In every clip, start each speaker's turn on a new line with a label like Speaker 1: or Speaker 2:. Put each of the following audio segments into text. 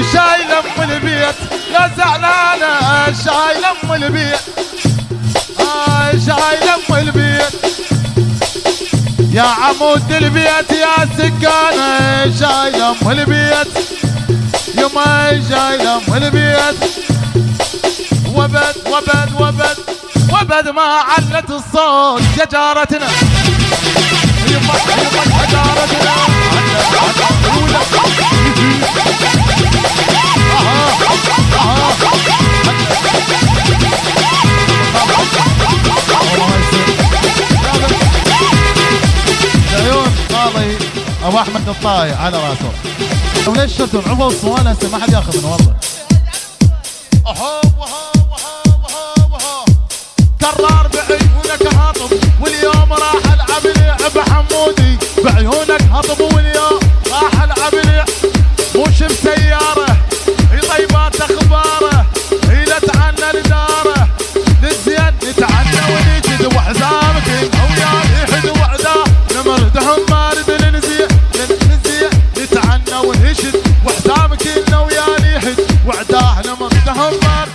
Speaker 1: شايل ام البيت يا زعلانة شايل ام البيت شايل ام البيت يا عمود البيت يا سكانة شايل ام البيت يما شايل ام البيت وبد وبد وبد وبد ما علت الصوت يا جارتنا يما يما يا جارتنا عيون قاضي ابو احمد الطاي على راسه. وليش شفتوا عفوا الصوانه هسه ما حد ياخذ منه والله. كرار بعيونك هاطب واليوم راح العب لعب حمودي بعيونك هاطب واليوم راح العب لعب مش بسياره هي طيبات اخباره هي لا تعنى لداره للزين نتعنى ونجد وحزامك ويا يحد وعداه نمردهم مارد للنزيع نتعنى ونشد وحزامك انه ويا يحد وعداه نمردهم مارد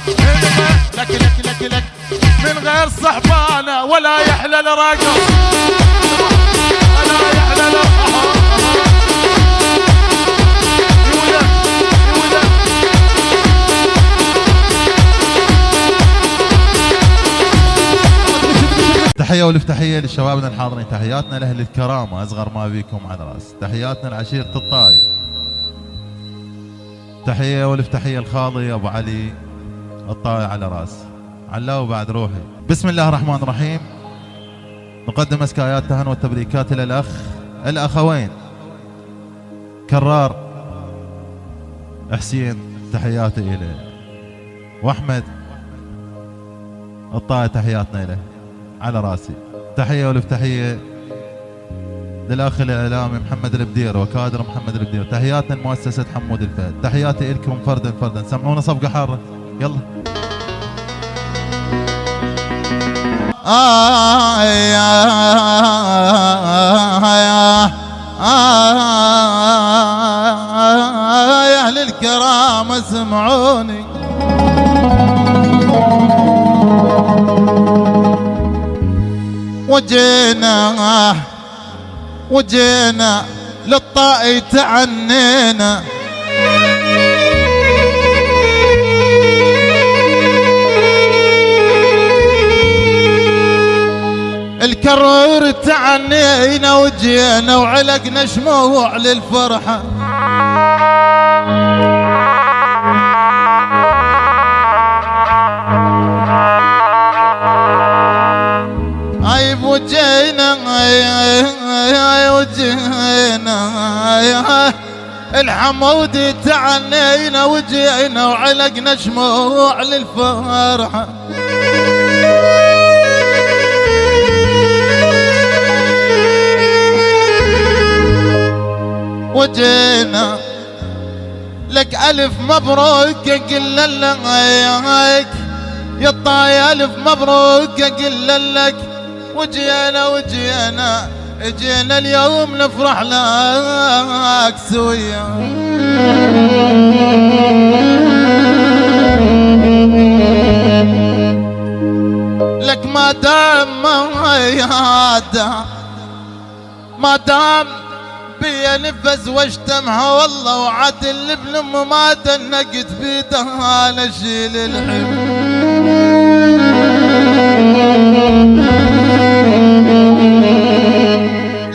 Speaker 1: لك لك لك لك من غير صحبانه ولا يحلى الرقص ولا يحلى الرقص تحية والف تحية لشبابنا الحاضرين، تحياتنا لأهل الكرامة أصغر ما بيكم على راس، تحياتنا لعشيرة الطاي، تحية والف تحية الخاضي أبو علي الطاي على راس علاو بعد روحي. بسم الله الرحمن الرحيم. نقدم أزكايات التهاني والتبريكات إلى الأخوين كرار حسين تحياتي إليه وأحمد الطاي تحياتنا إليه على راسي. تحية والف تحية للأخ الإعلامي محمد البدير وكادر محمد البدير، تحياتنا لمؤسسة حمود الفهد، تحياتي لكم فردا فردا. سمعونا صفقة حارة يلا. يا أهل الكرام اسمعوني وجينا للطائي تعنينا الكرور تعنينا وجينا وعلقنا شموع للفرحة عيب وجينا الحمودي تعنينا وجينا وعلقنا شموع للفرحة وجينا لك ألف مبروك قل لك يا الطاي ألف مبروك قل لك وجينا اليوم نفرح لك سويا لك ما دام بيا نفس واجتمها والله وعدل ابن امه ما دنقت بيدها نشيل الحب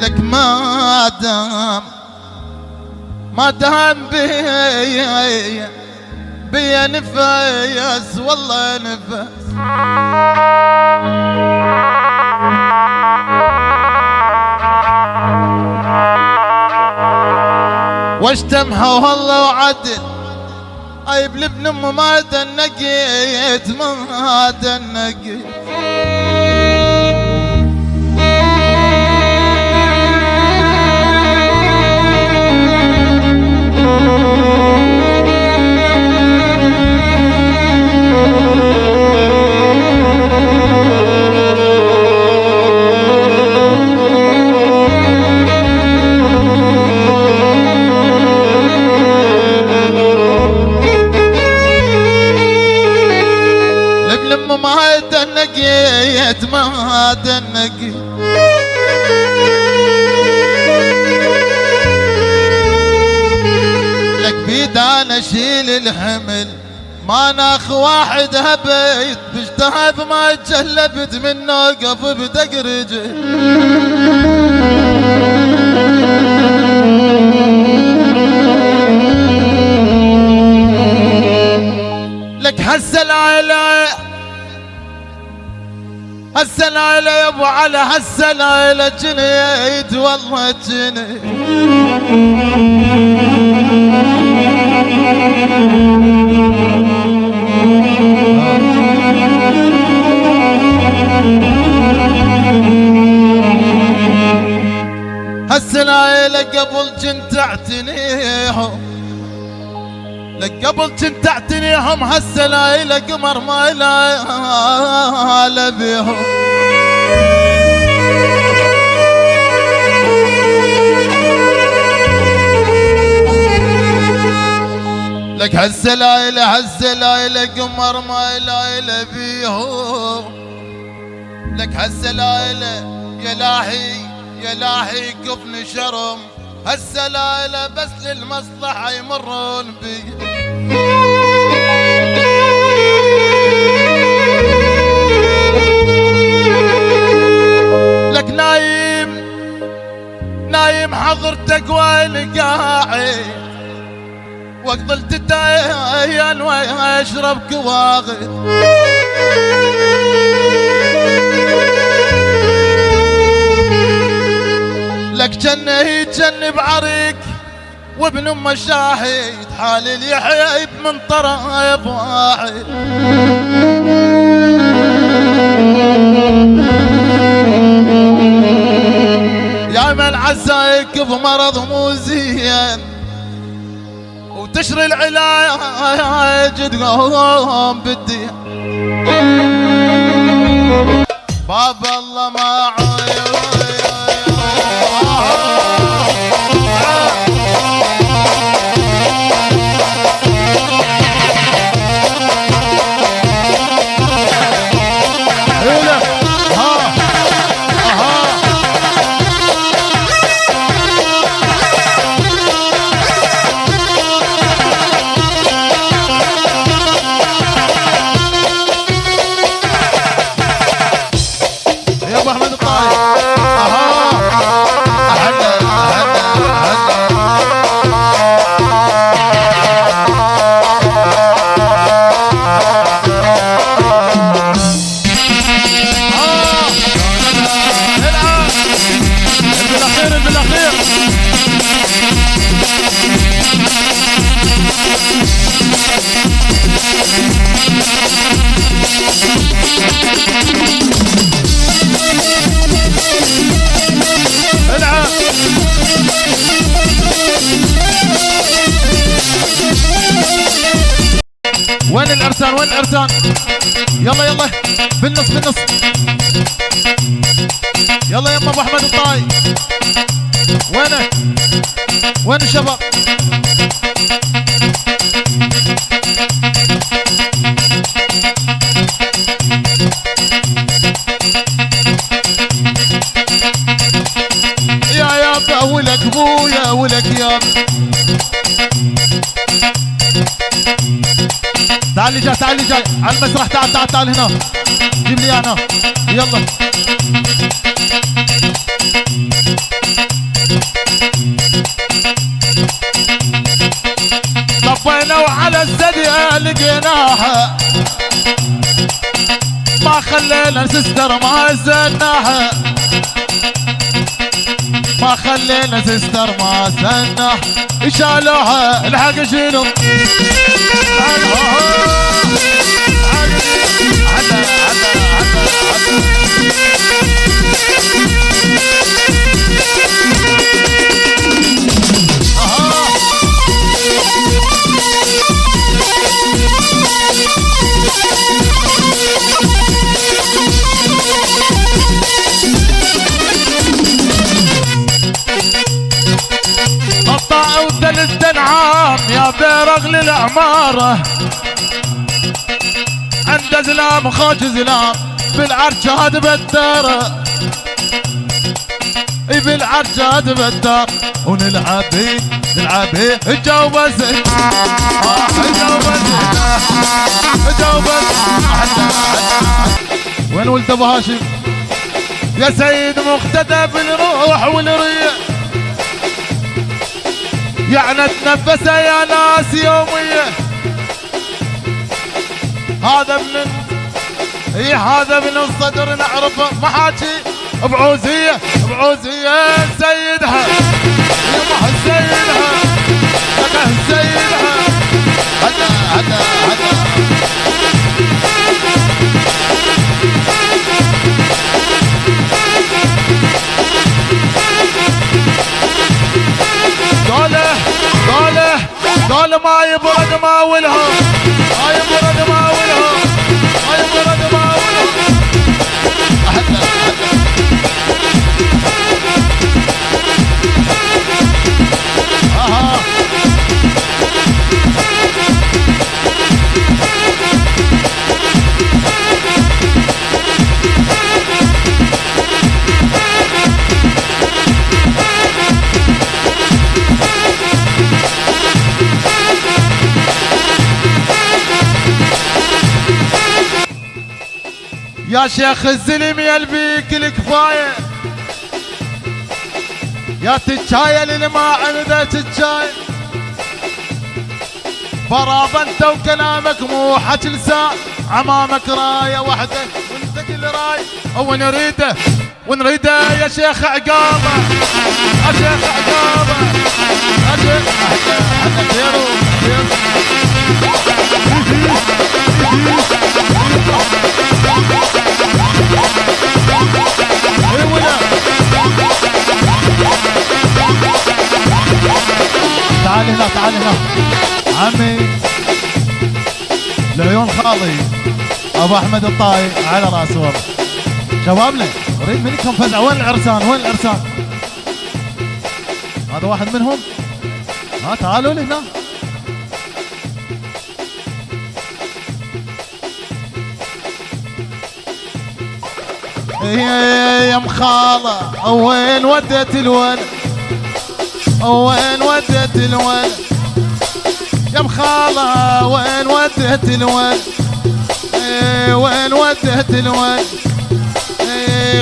Speaker 1: لك ما دام بيا نفس والله نفس واجتمها والله وعدل عيب لابن امه ما دنقيت ما دنقيت ما دنقيت ما دنقيت لك بيد انا اشيل الحمل ما ناخ واحد هبيت بجتهد ما تجلبت من نوقف بدق رجل لك هسه العيلة يا ابو علي هسه العيلة جنيت والله جنيت هسه العيلة قبل جنت اعتنيهم لك قبل كنت اعتنيهم هسه العيلة قمر ما لا بيهم لك هسه العيلة قمر ما لا بيهم لك هسه العيلة يا لاحي كفن شرم هسه العيلة بس للمصلحة يمرون بي لك نايم حضرتك وين قاعد وقضلت تتاين واشرب كواغد لك جن بعريق وابن ام الشاهد حال اليحيى من طرايب واحد يا من عساك بمرض مو زين وتشري العلاج تقوم بالدين باب الله ما وين الارسان يلا بالنص يلا يما ابو احمد الطاي وين الشباب يا ولك ابويا ولك يا تعال جاي على المسرح تعال هنا جيب لي هنا يلا طبينا وعلى الزدية لقيناها ما خلينا السستر ما زناها ما خلينا سستر ما زناها شالوها الحق شنو قطع وثلاث انعام يا بيرغ للعماره عن عبد زلام خوج زلام بالعرجاد بالدار، بالعرجاد بالدار ونلعب بيه نلعب بيه جوز جوز وين ولد ابو هاشم يا سيد مقتدى بالروح والريح، يعني تنفس يا ناس يوميه. هذا من هذا من الصدر نعرفه محاكي بعوزيه بعوزيه سيدها يمه سيدها لقه سيدها هدا هدا هدا قال ما يبرد ما ولهم ما يبرد ما ولهم ما يبرد ما ولهم يا شيخ الزلم يلبيك الكفايه يا تتشاي اللي ما عنده تتشاي، فراض انت وكلامك مو حكي لسان، عمامك رايه وحده وانت كل راي ونريده ونريده يا شيخ عقابه يا شيخ عقابه يا شيخ احنا خير تعال هنا تعال هنا عمي العيون خالي ابو احمد الطاي على راس والله. شبابنا اريد منكم فزعه، وين العرسان وين العرسان؟ هذا واحد منهم. تعالوا لي هنا. يا مخاله وين وديت الولد وين وديت الولد يا مخاله وين وديت الولد وين وديت الولد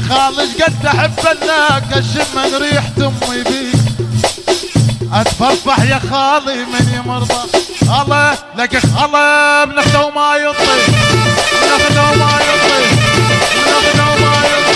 Speaker 1: خالش قد احب انك اشم من ريحة امي بيك اتفرفح يا خالي من يمرضى الله لك خاله بنخده وما يطي بنخده وما يطي بنخده وما يطي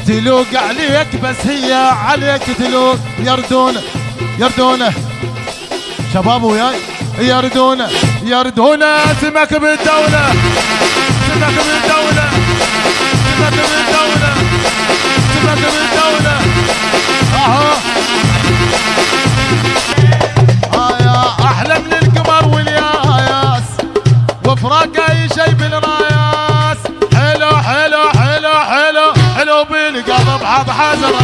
Speaker 1: تلوق عليك بس هي عليك تلوق يردونه يردونه شباب وياي يردونه يردونه سمك بالدولة سمك بالدولة سمك بالدولة سمك بالدولة يا احلى من القمر والياس وفراق اي شي بالراياس حلو حلو حلو حلو حلو بالقلب حظ حزره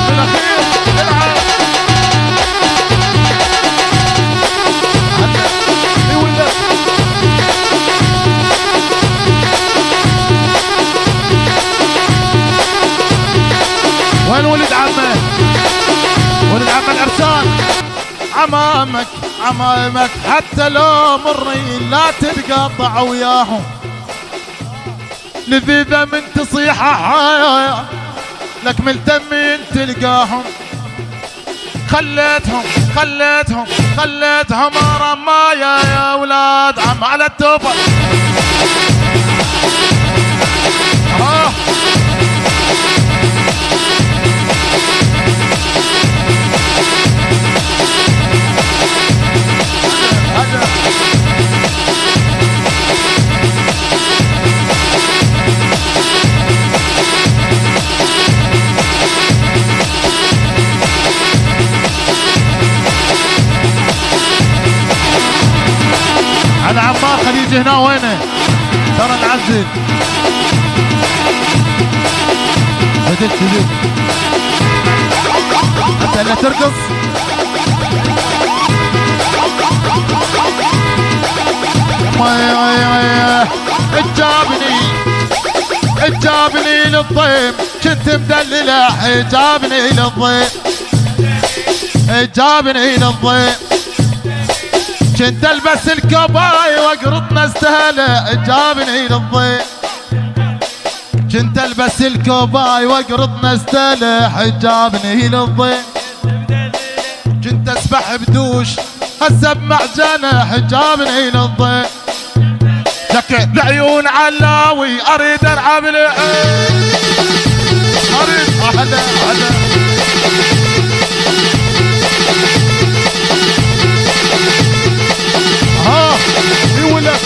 Speaker 1: بالاخير العب وين ولد عمه ولد عمه العرسان عمامك عمامك حتى لو مرين لا تتقاطع وياهم لذيذة من تصيحة لك ملتمين تلقاهم خليتهم خليتهم خليتهم رمايا يا ولاد عم على التوبة تجي هنا وينه ترى نعزل بدت انت اللي ترقص جابني للضيم كنت مدلله جابني للضيم جابني للضيم كنت البس الكوباي واقرط نستهله جابني للضيم كنت البس الكوباي واقرط نستهله جابني للضيم كنت اسبح بدوش هسه بمعجنه جابني للضيم لك العيون علاوي اريد العب اريد هلا ها يولد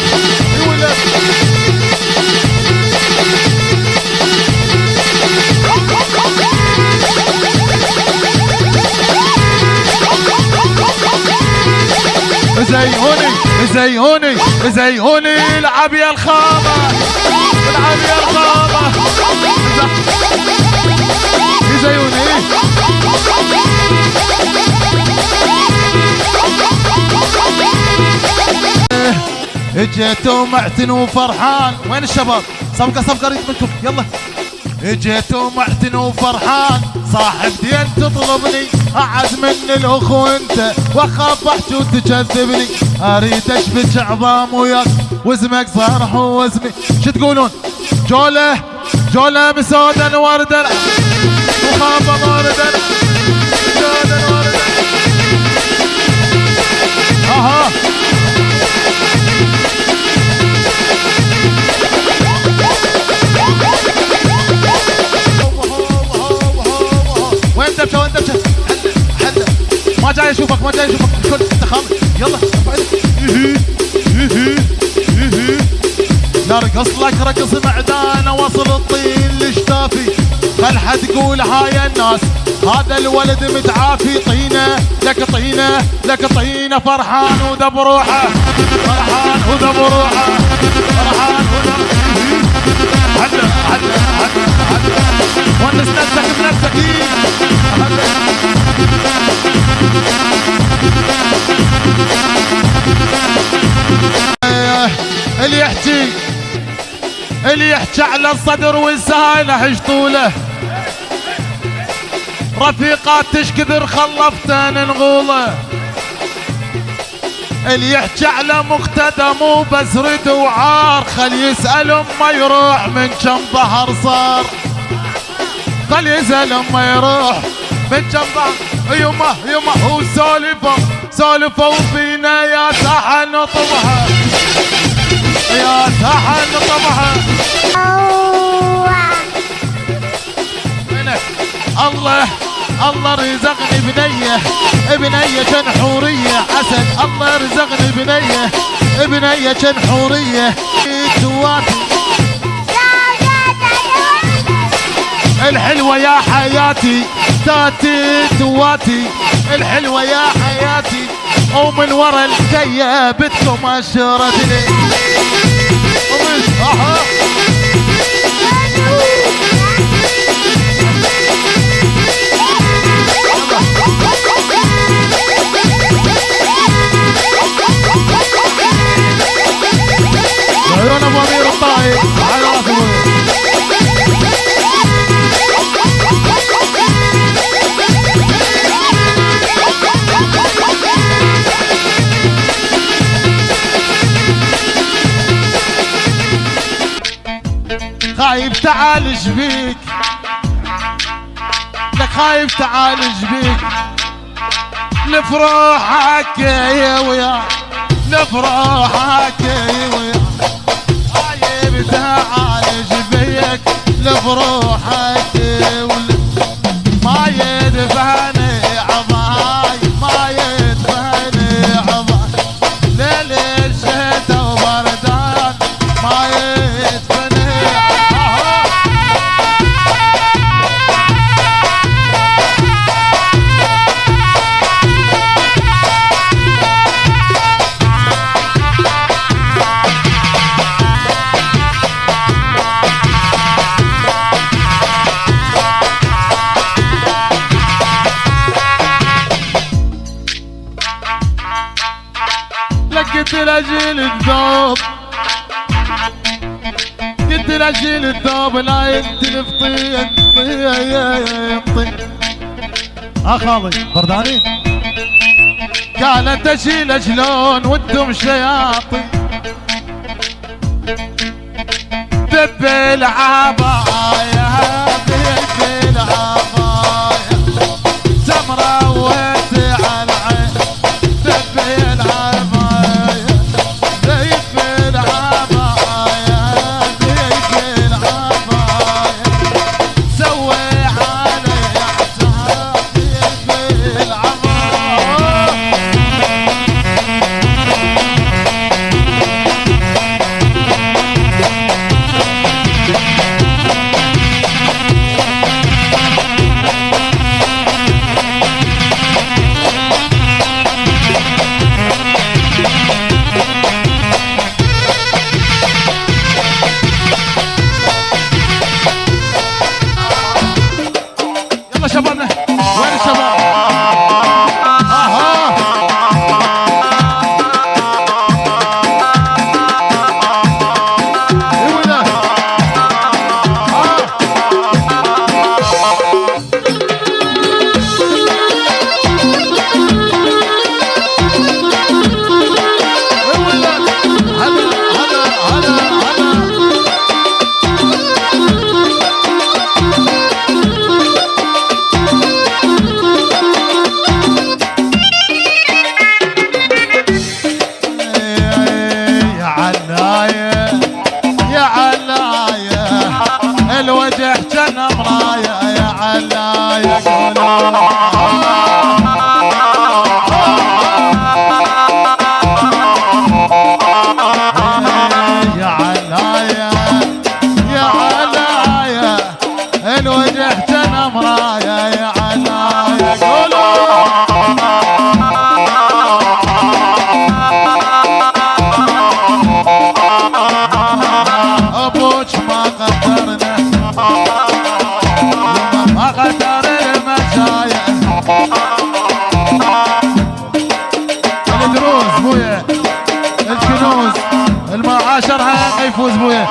Speaker 1: زيوني العب يا الخامة زيوني اجيت ومعتن وفرحان وين الشباب صفقة ريت منكم يلا اجيت ومعتن وفرحان صاحب دين تطلبني اعز من الاخو انت واخاف احكي وتكذبني اريد اشبك عظام وياك واسمك صرح واسمي شو تقولون جولة بسودا وردا وخاف وردا سودا وردا اها وين دبشه حلا ما جاي اشوفك الكل تخاف يلا لا رقص لك رقص معدانه وصل الطين لشتافي خل حد تقول هاي الناس هذا الولد متعافي لك طينه فرحان وذب روحه حلا ونس نفسك بنفسك اللي يحكي على الصدر والسهايله حشطوله رفيقات تشكذر خلفتن نغوله اللي يحكي على مقتدى مو بس رد وعار خل يسأل ما يروح من كم ظهر صار خل يسأل ما يروح من كم ظهر يما هو سولفوا فينا يا ساحة نطبها يا ساحة نطبها الله رزقني بنية شنحورية عسل الله رزقني بنية شنحورية الحلوة يا حياتي تاتي تواتي الحلوة يا حياتي ومن ورا الكية بدكم اشرتني عيون ابو امير الطائي على راسه خايف تعالج بيك لك خايف تعالج بيك لفروحك يا ويا لفروحك يا ويا خايف تعالج بيك لفروحك ما يدفعني عضاي ما يدفعني عضاي ليل الشتا وبردان ما يدفعني قلت لاجيل الذوب، قلت لاجيل الذوب لا يختلف طين طين. خالي بردانين قالت اشيل شلون وانتم شياطين، دب العباية دب العباية سمرة واسع العين، دب العباية دب العباية دب العباية سوي علي حساب دب العباية. يلا شبابنا وين الشباب؟ الوجه كان مرايا يا علايا يا علايا يا علايا الوجه كان مرايا يا علايا قولوا ابوك ما قدرنا ما قدر المشايع الدروس بويا الكنوز المعاشرها يفوز بويا.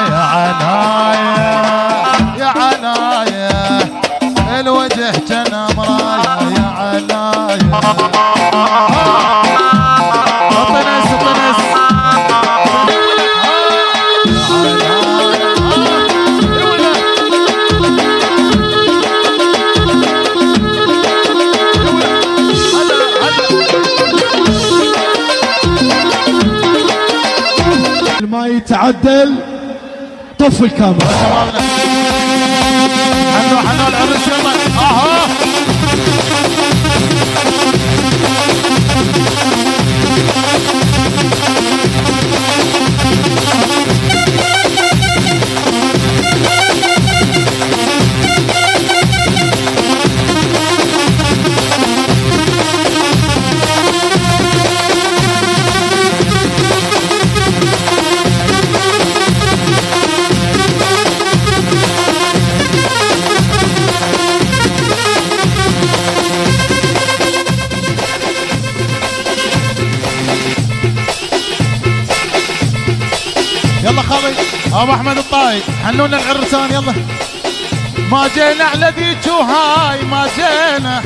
Speaker 1: يا عنايا يا عنايا الوجه كان مرايا يا عنايا طنس طنس
Speaker 2: ما يتعدل طف الكاميرا.
Speaker 1: حنو العرس يلا. يلا خالي ابو احمد الطايد حنونا العرسان يلا. ما جينا على ذيك وهاي ما جينا،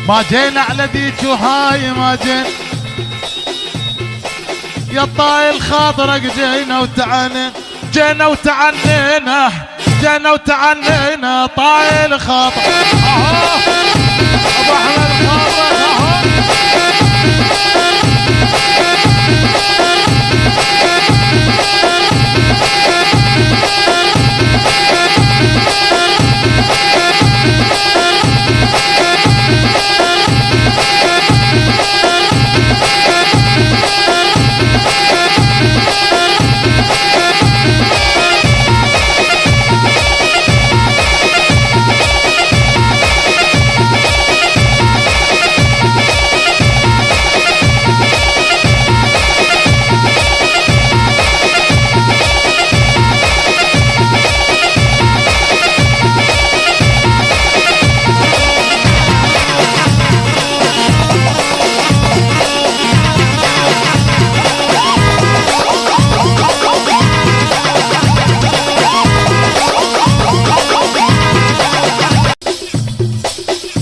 Speaker 1: ما جينا على ذيك وهاي ما جينا، يا الطايل خاطرك جينا وتعنينا جينا وتعنينا جينا وتعنينا طايل خاطر. ابو احمد خاطر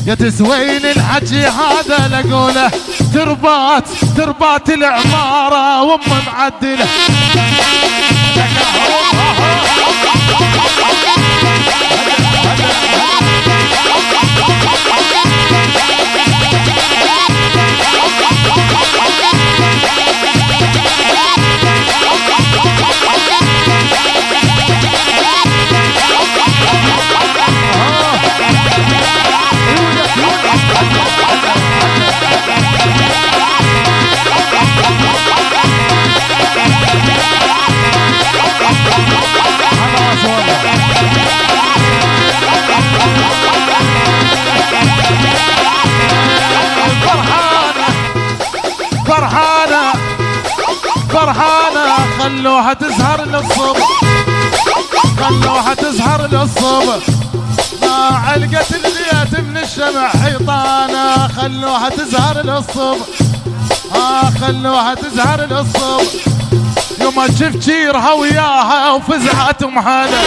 Speaker 1: يا تسوين الحكي هذا لقوله تربات العمارة وام معدلة فرحانة خلوها تزهر للصبح خلوها تزهر للصبح ما علقت البيت من الشمع حيطانة خلوها تزهر للصبح خلوها تزهر للصبح يوم تشوف جيرها وياها وفزعت مهلا